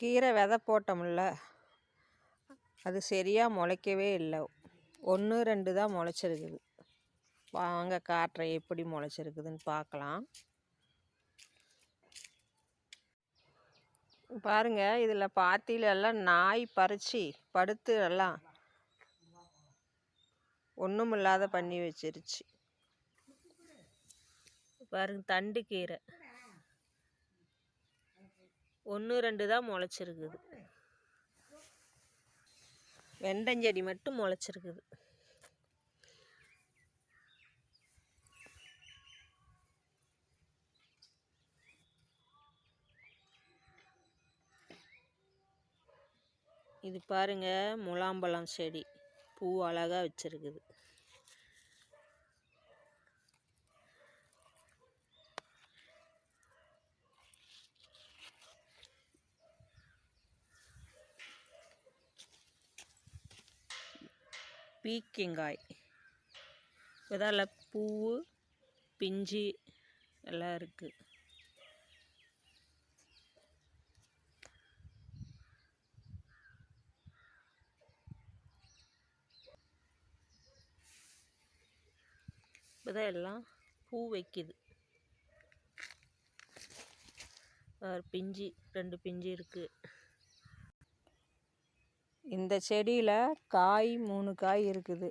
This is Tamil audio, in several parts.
கீரை விதை போட்டோம்ல, அது சரியாக முளைக்கவே இல்லை. 1 2 தான் முளைச்சிருக்குது. வாங்க காட்டுறேன் எப்படி முளைச்சிருக்குதுன்னு பார்க்கலாம். பாருங்க, இதில் பாத்தியில எல்லாம் நாய் பறிச்சு படுத்து எல்லாம் ஒன்றுமில்லாத பண்ணி வச்சிருச்சு. பாருங்க, தண்டு கீரை 1 2 தான் முளைச்சிருக்குது. வெண்டஞ்செடி மட்டும் முளைச்சிருக்குது. இது பாருங்க, முலாம்பழம் செடி பூ அழகா வச்சிருக்குது. பீக்கங்காய் இதால பூ பிஞ்சு எல்லாம் இருக்கு. இப்போதான் எல்லாம் பூ வைக்குது. பிஞ்சு 2 பிஞ்சு இருக்கு. இந்த செடியில் காய் 3 காய் இருக்குது.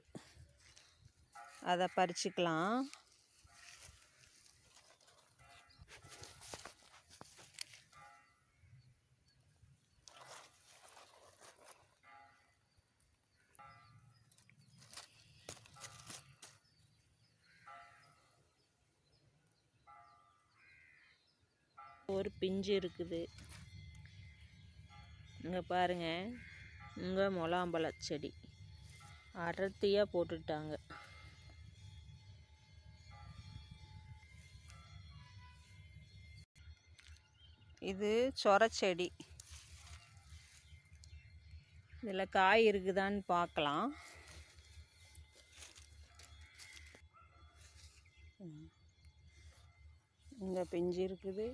அதை பறிச்சுக்கலாம். ஒரு பிஞ்சு இருக்குது. இங்கே பாருங்க, இங்கே முலாம்பழ செடி அடர்த்தியாக போட்டுட்டாங்க. இது சொரச்செடி. இதில் காய் இருக்குதான்னு பார்க்கலாம். இங்கே பிஞ்சு இருக்குது,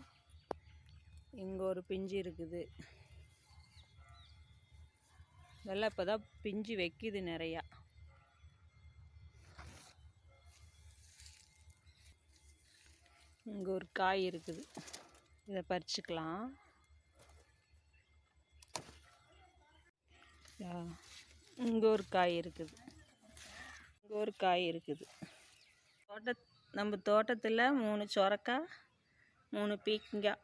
இங்கே ஒரு பிஞ்சு இருக்குது. இதெல்லாம் இப்போ தான் பிஞ்சு வைக்குது நிறையா. இங்கே ஒரு காய் இருக்குது, இதை பறிச்சுக்கலாம். இங்கே ஒரு காய் இருக்குது, இங்கே ஒரு காய் இருக்குது. நம்ம தோட்டத்தில் 3 சொரக்காய் 3 பீக்கங்காய்